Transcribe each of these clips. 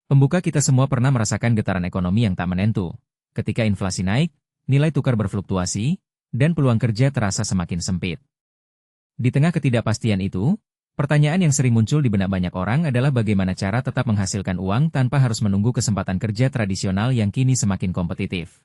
Pembuka kita semua pernah merasakan getaran ekonomi yang tak menentu. Ketika inflasi naik, nilai tukar berfluktuasi, dan peluang kerja terasa semakin sempit. Di tengah ketidakpastian itu, pertanyaan yang sering muncul di benak banyak orang adalah bagaimana cara tetap menghasilkan uang tanpa harus menunggu kesempatan kerja tradisional yang kini semakin kompetitif.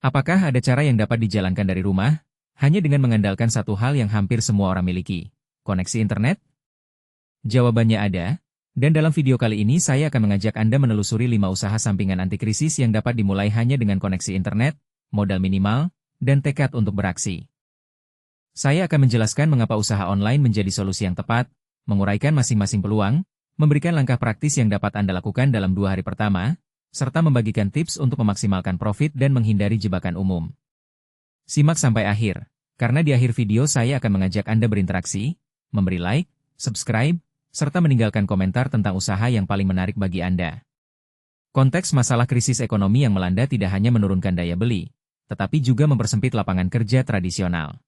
Apakah ada cara yang dapat dijalankan dari rumah, hanya dengan mengandalkan satu hal yang hampir semua orang miliki, koneksi internet? Jawabannya ada. Dan dalam video kali ini saya akan mengajak Anda menelusuri 5 usaha sampingan anti krisis yang dapat dimulai hanya dengan koneksi internet, modal minimal, dan tekad untuk beraksi. Saya akan menjelaskan mengapa usaha online menjadi solusi yang tepat, menguraikan masing-masing peluang, memberikan langkah praktis yang dapat Anda lakukan dalam 2 hari pertama, serta membagikan tips untuk memaksimalkan profit dan menghindari jebakan umum. Simak sampai akhir, karena di akhir video saya akan mengajak Anda berinteraksi, memberi like, subscribe, serta meninggalkan komentar tentang usaha yang paling menarik bagi Anda. Konteks masalah krisis ekonomi yang melanda tidak hanya menurunkan daya beli, tetapi juga mempersempit lapangan kerja tradisional.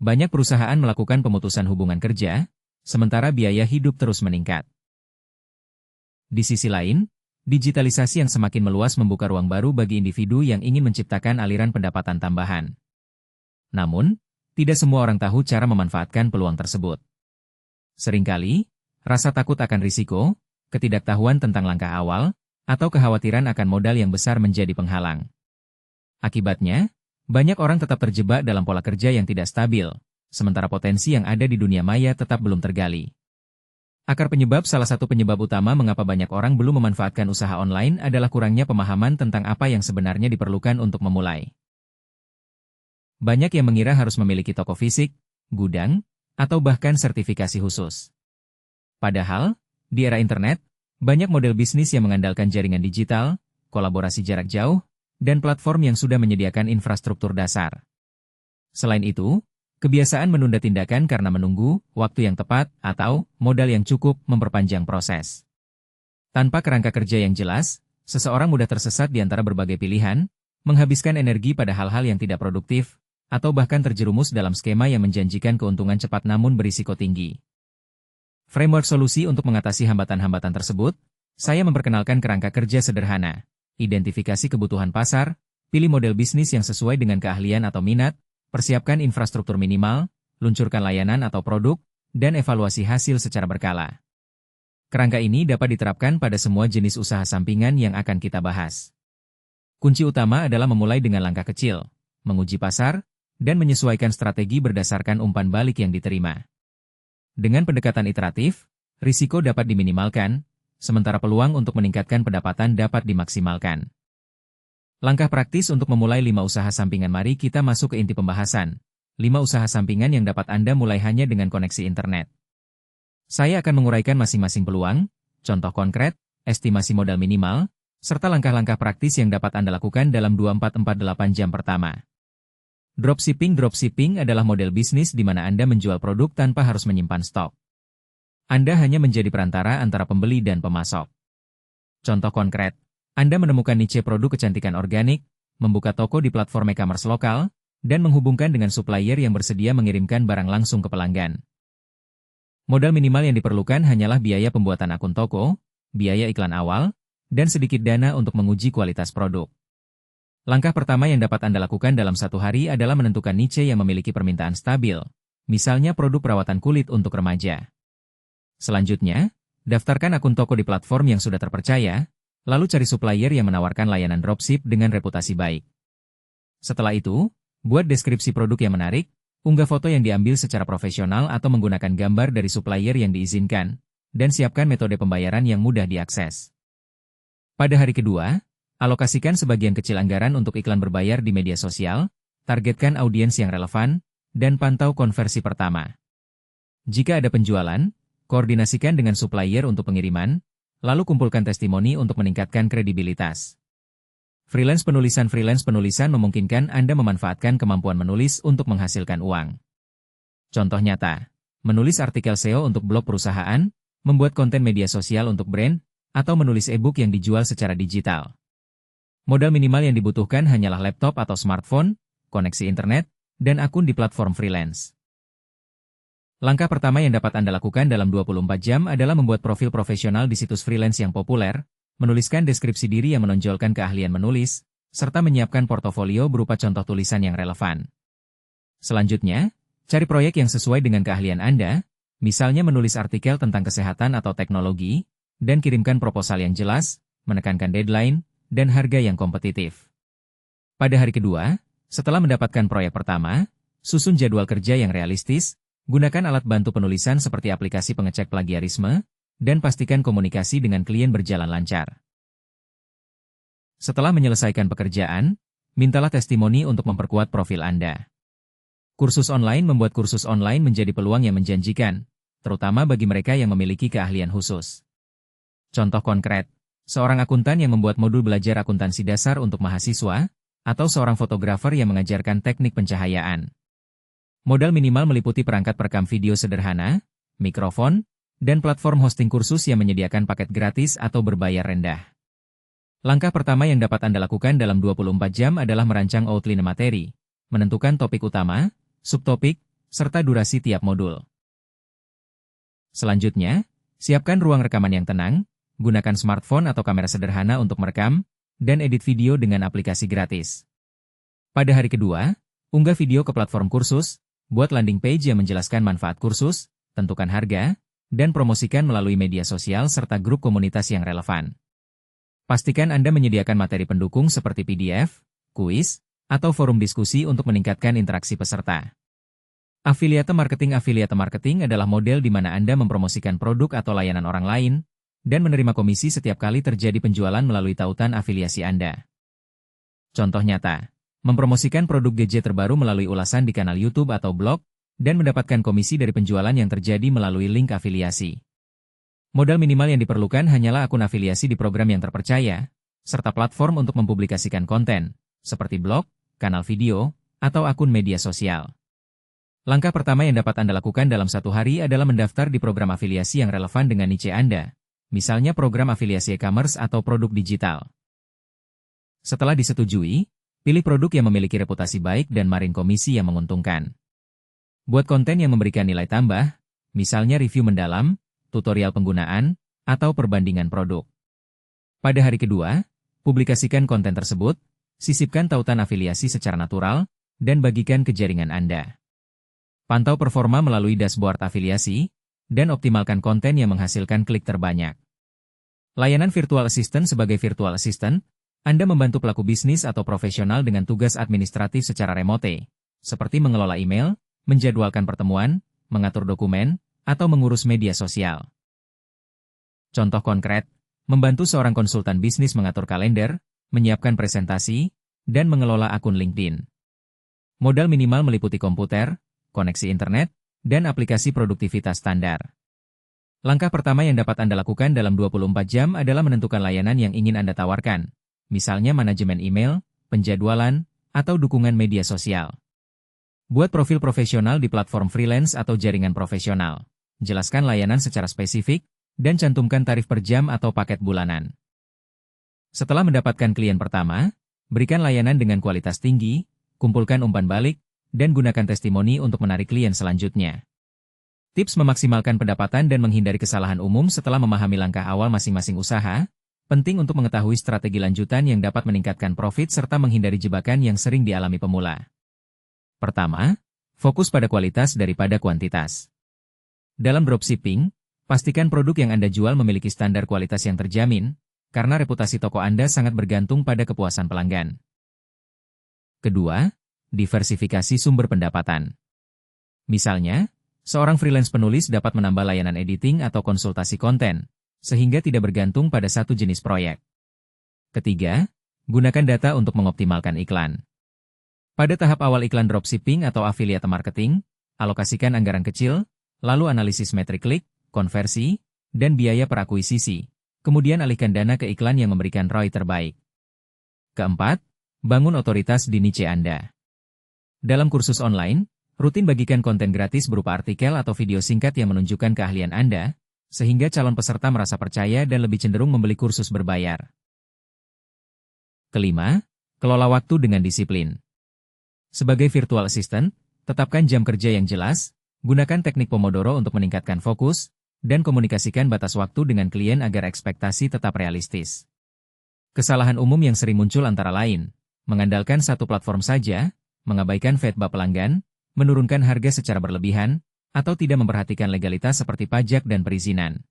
Banyak perusahaan melakukan pemutusan hubungan kerja, sementara biaya hidup terus meningkat. Di sisi lain, digitalisasi yang semakin meluas membuka ruang baru bagi individu yang ingin menciptakan aliran pendapatan tambahan. Namun, tidak semua orang tahu cara memanfaatkan peluang tersebut. Seringkali, rasa takut akan risiko, ketidaktahuan tentang langkah awal, atau kekhawatiran akan modal yang besar menjadi penghalang. Akibatnya, banyak orang tetap terjebak dalam pola kerja yang tidak stabil, sementara potensi yang ada di dunia maya tetap belum tergali. Salah satu penyebab utama mengapa banyak orang belum memanfaatkan usaha online adalah kurangnya pemahaman tentang apa yang sebenarnya diperlukan untuk memulai. Banyak yang mengira harus memiliki toko fisik, gudang, atau bahkan sertifikasi khusus. Padahal, di era internet, banyak model bisnis yang mengandalkan jaringan digital, kolaborasi jarak jauh, dan platform yang sudah menyediakan infrastruktur dasar. Selain itu, kebiasaan menunda tindakan karena menunggu waktu yang tepat atau modal yang cukup memperpanjang proses. Tanpa kerangka kerja yang jelas, seseorang mudah tersesat di antara berbagai pilihan, menghabiskan energi pada hal-hal yang tidak produktif, atau bahkan terjerumus dalam skema yang menjanjikan keuntungan cepat namun berisiko tinggi. Framework solusi untuk mengatasi hambatan-hambatan tersebut, saya memperkenalkan kerangka kerja sederhana, identifikasi kebutuhan pasar, pilih model bisnis yang sesuai dengan keahlian atau minat, persiapkan infrastruktur minimal, luncurkan layanan atau produk, dan evaluasi hasil secara berkala. Kerangka ini dapat diterapkan pada semua jenis usaha sampingan yang akan kita bahas. Kunci utama adalah memulai dengan langkah kecil, menguji pasar, dan menyesuaikan strategi berdasarkan umpan balik yang diterima. Dengan pendekatan iteratif, risiko dapat diminimalkan, sementara peluang untuk meningkatkan pendapatan dapat dimaksimalkan. Langkah praktis untuk memulai 5 usaha sampingan. Mari kita masuk ke inti pembahasan. 5 usaha sampingan yang dapat Anda mulai hanya dengan koneksi internet. Saya akan menguraikan masing-masing peluang, contoh konkret, estimasi modal minimal, serta langkah-langkah praktis yang dapat Anda lakukan dalam 24-48 jam pertama. Dropshipping adalah model bisnis di mana Anda menjual produk tanpa harus menyimpan stok. Anda hanya menjadi perantara antara pembeli dan pemasok. Contoh konkret, Anda menemukan niche produk kecantikan organik, membuka toko di platform e-commerce lokal, dan menghubungkan dengan supplier yang bersedia mengirimkan barang langsung ke pelanggan. Modal minimal yang diperlukan hanyalah biaya pembuatan akun toko, biaya iklan awal, dan sedikit dana untuk menguji kualitas produk. Langkah pertama yang dapat Anda lakukan dalam 1 hari adalah menentukan niche yang memiliki permintaan stabil, misalnya produk perawatan kulit untuk remaja. Selanjutnya, daftarkan akun toko di platform yang sudah terpercaya, lalu cari supplier yang menawarkan layanan dropship dengan reputasi baik. Setelah itu, buat deskripsi produk yang menarik, unggah foto yang diambil secara profesional atau menggunakan gambar dari supplier yang diizinkan, dan siapkan metode pembayaran yang mudah diakses. Pada hari kedua, alokasikan sebagian kecil anggaran untuk iklan berbayar di media sosial, targetkan audiens yang relevan, dan pantau konversi pertama. Jika ada penjualan, koordinasikan dengan supplier untuk pengiriman, lalu kumpulkan testimoni untuk meningkatkan kredibilitas. Freelance penulisan memungkinkan Anda memanfaatkan kemampuan menulis untuk menghasilkan uang. Contoh nyata, menulis artikel SEO untuk blog perusahaan, membuat konten media sosial untuk brand, atau menulis e-book yang dijual secara digital. Modal minimal yang dibutuhkan hanyalah laptop atau smartphone, koneksi internet, dan akun di platform freelance. Langkah pertama yang dapat Anda lakukan dalam 24 jam adalah membuat profil profesional di situs freelance yang populer, menuliskan deskripsi diri yang menonjolkan keahlian menulis, serta menyiapkan portofolio berupa contoh tulisan yang relevan. Selanjutnya, cari proyek yang sesuai dengan keahlian Anda, misalnya menulis artikel tentang kesehatan atau teknologi, dan kirimkan proposal yang jelas, menekankan deadline, dan harga yang kompetitif. Pada hari kedua, setelah mendapatkan proyek pertama, susun jadwal kerja yang realistis, gunakan alat bantu penulisan seperti aplikasi pengecek plagiarisme, dan pastikan komunikasi dengan klien berjalan lancar. Setelah menyelesaikan pekerjaan, mintalah testimoni untuk memperkuat profil Anda. Kursus online membuat kursus online menjadi peluang yang menjanjikan, terutama bagi mereka yang memiliki keahlian khusus. Contoh konkret, seorang akuntan yang membuat modul belajar akuntansi dasar untuk mahasiswa, atau seorang fotografer yang mengajarkan teknik pencahayaan. Modal minimal meliputi perangkat perekam video sederhana, mikrofon, dan platform hosting kursus yang menyediakan paket gratis atau berbayar rendah. Langkah pertama yang dapat Anda lakukan dalam 24 jam adalah merancang outline materi, menentukan topik utama, subtopik, serta durasi tiap modul. Selanjutnya, siapkan ruang rekaman yang tenang, gunakan smartphone atau kamera sederhana untuk merekam, dan edit video dengan aplikasi gratis. Pada hari kedua, unggah video ke platform kursus, buat landing page yang menjelaskan manfaat kursus, tentukan harga, dan promosikan melalui media sosial serta grup komunitas yang relevan. Pastikan Anda menyediakan materi pendukung seperti PDF, kuis, atau forum diskusi untuk meningkatkan interaksi peserta. Afiliate marketing adalah model di mana Anda mempromosikan produk atau layanan orang lain, dan menerima komisi setiap kali terjadi penjualan melalui tautan afiliasi Anda. Contoh nyata, mempromosikan produk gadget terbaru melalui ulasan di kanal YouTube atau blog, dan mendapatkan komisi dari penjualan yang terjadi melalui link afiliasi. Modal minimal yang diperlukan hanyalah akun afiliasi di program yang terpercaya, serta platform untuk mempublikasikan konten, seperti blog, kanal video, atau akun media sosial. Langkah pertama yang dapat Anda lakukan dalam satu hari adalah mendaftar di program afiliasi yang relevan dengan niche Anda, misalnya program afiliasi e-commerce atau produk digital. Setelah disetujui, pilih produk yang memiliki reputasi baik dan margin komisi yang menguntungkan. Buat konten yang memberikan nilai tambah, misalnya review mendalam, tutorial penggunaan, atau perbandingan produk. Pada hari kedua, publikasikan konten tersebut, sisipkan tautan afiliasi secara natural, dan bagikan ke jaringan Anda. Pantau performa melalui dashboard afiliasi, dan optimalkan konten yang menghasilkan klik terbanyak. Layanan virtual assistant. Sebagai virtual assistant, Anda membantu pelaku bisnis atau profesional dengan tugas administratif secara remote, seperti mengelola email, menjadwalkan pertemuan, mengatur dokumen, atau mengurus media sosial. Contoh konkret, membantu seorang konsultan bisnis mengatur kalender, menyiapkan presentasi, dan mengelola akun LinkedIn. Modal minimal meliputi komputer, koneksi internet, dan aplikasi produktivitas standar. Langkah pertama yang dapat Anda lakukan dalam 24 jam adalah menentukan layanan yang ingin Anda tawarkan, misalnya manajemen email, penjadwalan, atau dukungan media sosial. Buat profil profesional di platform freelance atau jaringan profesional. Jelaskan layanan secara spesifik, dan cantumkan tarif per jam atau paket bulanan. Setelah mendapatkan klien pertama, berikan layanan dengan kualitas tinggi, kumpulkan umpan balik, dan gunakan testimoni untuk menarik klien selanjutnya. Tips memaksimalkan pendapatan dan menghindari kesalahan umum. Setelah memahami langkah awal masing-masing usaha, penting untuk mengetahui strategi lanjutan yang dapat meningkatkan profit serta menghindari jebakan yang sering dialami pemula. Pertama, fokus pada kualitas daripada kuantitas. Dalam dropshipping, pastikan produk yang Anda jual memiliki standar kualitas yang terjamin, karena reputasi toko Anda sangat bergantung pada kepuasan pelanggan. Kedua, diversifikasi sumber pendapatan. Misalnya, seorang freelance penulis dapat menambah layanan editing atau konsultasi konten, sehingga tidak bergantung pada satu jenis proyek. Ketiga, gunakan data untuk mengoptimalkan iklan. Pada tahap awal iklan dropshipping atau affiliate marketing, alokasikan anggaran kecil, lalu analisis metrik klik, konversi, dan biaya per akuisisi. Kemudian alihkan dana ke iklan yang memberikan ROI terbaik. Keempat, bangun otoritas di niche Anda. Dalam kursus online, rutin bagikan konten gratis berupa artikel atau video singkat yang menunjukkan keahlian Anda, sehingga calon peserta merasa percaya dan lebih cenderung membeli kursus berbayar. Kelima, kelola waktu dengan disiplin. Sebagai virtual assistant, tetapkan jam kerja yang jelas, gunakan teknik Pomodoro untuk meningkatkan fokus, dan komunikasikan batas waktu dengan klien agar ekspektasi tetap realistis. Kesalahan umum yang sering muncul antara lain, mengandalkan satu platform saja, mengabaikan feedback pelanggan, menurunkan harga secara berlebihan, atau tidak memperhatikan legalitas seperti pajak dan perizinan.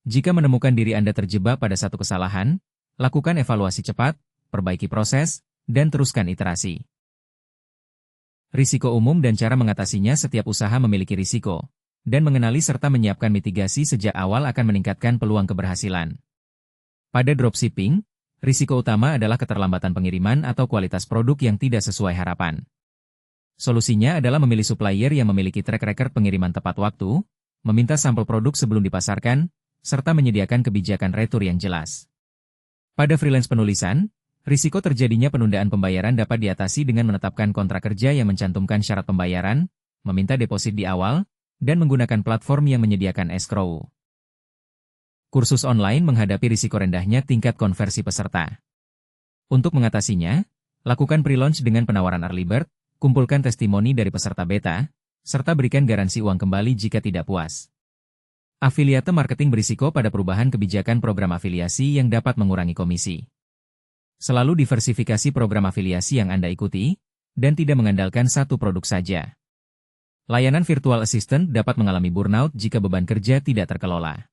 Jika menemukan diri Anda terjebak pada satu kesalahan, lakukan evaluasi cepat, perbaiki proses, dan teruskan iterasi. Risiko umum dan cara mengatasinya. Setiap usaha memiliki risiko, dan mengenali serta menyiapkan mitigasi sejak awal akan meningkatkan peluang keberhasilan. Pada dropshipping, risiko utama adalah keterlambatan pengiriman atau kualitas produk yang tidak sesuai harapan. Solusinya adalah memilih supplier yang memiliki track record pengiriman tepat waktu, meminta sampel produk sebelum dipasarkan, serta menyediakan kebijakan retur yang jelas. Pada freelance penulisan, risiko terjadinya penundaan pembayaran dapat diatasi dengan menetapkan kontrak kerja yang mencantumkan syarat pembayaran, meminta deposit di awal, dan menggunakan platform yang menyediakan escrow. Kursus online menghadapi risiko rendahnya tingkat konversi peserta. Untuk mengatasinya, lakukan pre-launch dengan penawaran early bird, kumpulkan testimoni dari peserta beta, serta berikan garansi uang kembali jika tidak puas. Afiliate marketing berisiko pada perubahan kebijakan program afiliasi yang dapat mengurangi komisi. Selalu diversifikasi program afiliasi yang Anda ikuti, dan tidak mengandalkan satu produk saja. Layanan virtual assistant dapat mengalami burnout jika beban kerja tidak terkelola.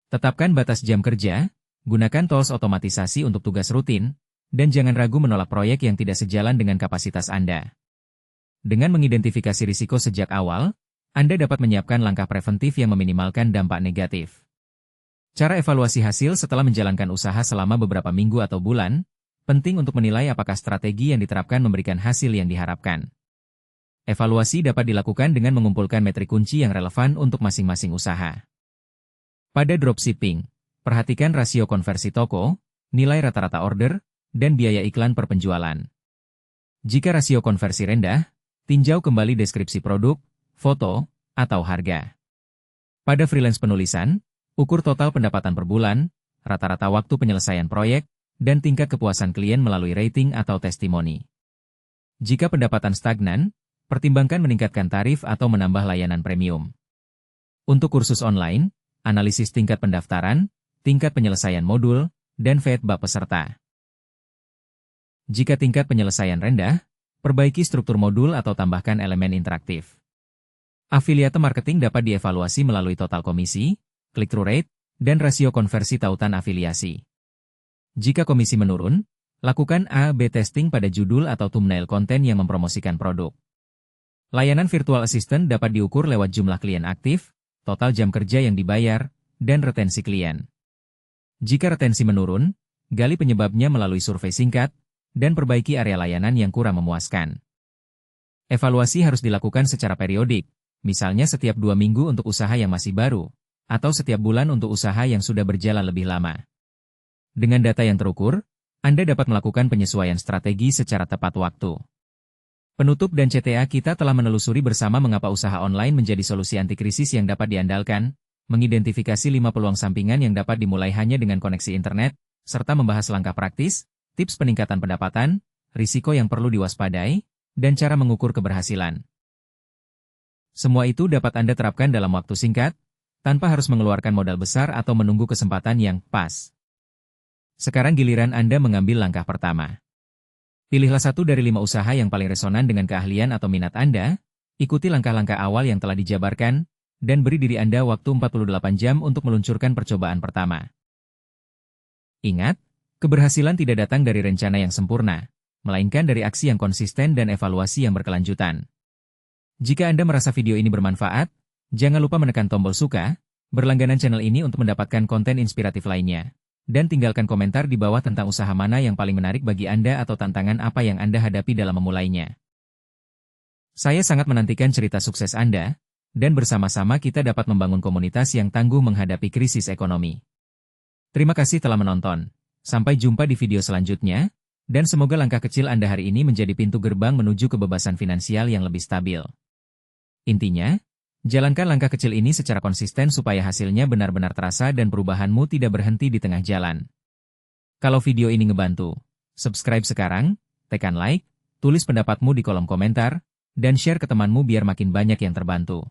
Tetapkan batas jam kerja, gunakan tools otomatisasi untuk tugas rutin, dan jangan ragu menolak proyek yang tidak sejalan dengan kapasitas Anda. Dengan mengidentifikasi risiko sejak awal, Anda dapat menyiapkan langkah preventif yang meminimalkan dampak negatif. Cara evaluasi hasil setelah menjalankan usaha selama beberapa minggu atau bulan, penting untuk menilai apakah strategi yang diterapkan memberikan hasil yang diharapkan. Evaluasi dapat dilakukan dengan mengumpulkan metrik kunci yang relevan untuk masing-masing usaha. Pada dropshipping, perhatikan rasio konversi toko, nilai rata-rata order, dan biaya iklan per penjualan. Jika rasio konversi rendah, tinjau kembali deskripsi produk, foto, atau harga. Pada freelance penulisan, ukur total pendapatan per bulan, rata-rata waktu penyelesaian proyek, dan tingkat kepuasan klien melalui rating atau testimoni. Jika pendapatan stagnan, pertimbangkan meningkatkan tarif atau menambah layanan premium. Untuk kursus online, analisis tingkat pendaftaran, tingkat penyelesaian modul, dan feedback peserta. Jika tingkat penyelesaian rendah, perbaiki struktur modul atau tambahkan elemen interaktif. Afiliate marketing dapat dievaluasi melalui total komisi, click-through rate, dan rasio konversi tautan afiliasi. Jika komisi menurun, lakukan A/B testing pada judul atau thumbnail konten yang mempromosikan produk. Layanan virtual assistant dapat diukur lewat jumlah klien aktif, total jam kerja yang dibayar, dan retensi klien. Jika retensi menurun, gali penyebabnya melalui survei singkat, dan perbaiki area layanan yang kurang memuaskan. Evaluasi harus dilakukan secara periodik, misalnya setiap 2 minggu untuk usaha yang masih baru, atau setiap bulan untuk usaha yang sudah berjalan lebih lama. Dengan data yang terukur, Anda dapat melakukan penyesuaian strategi secara tepat waktu. Penutup dan CTA kita telah menelusuri bersama mengapa usaha online menjadi solusi anti krisis yang dapat diandalkan, mengidentifikasi 5 peluang sampingan yang dapat dimulai hanya dengan koneksi internet, serta membahas langkah praktis, tips peningkatan pendapatan, risiko yang perlu diwaspadai, dan cara mengukur keberhasilan. Semua itu dapat Anda terapkan dalam waktu singkat, tanpa harus mengeluarkan modal besar atau menunggu kesempatan yang pas. Sekarang giliran Anda mengambil langkah pertama. Pilihlah satu dari 5 usaha yang paling resonan dengan keahlian atau minat Anda, ikuti langkah-langkah awal yang telah dijabarkan, dan beri diri Anda waktu 48 jam untuk meluncurkan percobaan pertama. Ingat, keberhasilan tidak datang dari rencana yang sempurna, melainkan dari aksi yang konsisten dan evaluasi yang berkelanjutan. Jika Anda merasa video ini bermanfaat, jangan lupa menekan tombol suka, berlangganan channel ini untuk mendapatkan konten inspiratif lainnya, dan tinggalkan komentar di bawah tentang usaha mana yang paling menarik bagi Anda atau tantangan apa yang Anda hadapi dalam memulainya. Saya sangat menantikan cerita sukses Anda, dan bersama-sama kita dapat membangun komunitas yang tangguh menghadapi krisis ekonomi. Terima kasih telah menonton. Sampai jumpa di video selanjutnya, dan semoga langkah kecil Anda hari ini menjadi pintu gerbang menuju kebebasan finansial yang lebih stabil. Intinya, jalankan langkah kecil ini secara konsisten supaya hasilnya benar-benar terasa dan perubahanmu tidak berhenti di tengah jalan. Kalau video ini ngebantu, subscribe sekarang, tekan like, tulis pendapatmu di kolom komentar, dan share ke temanmu biar makin banyak yang terbantu.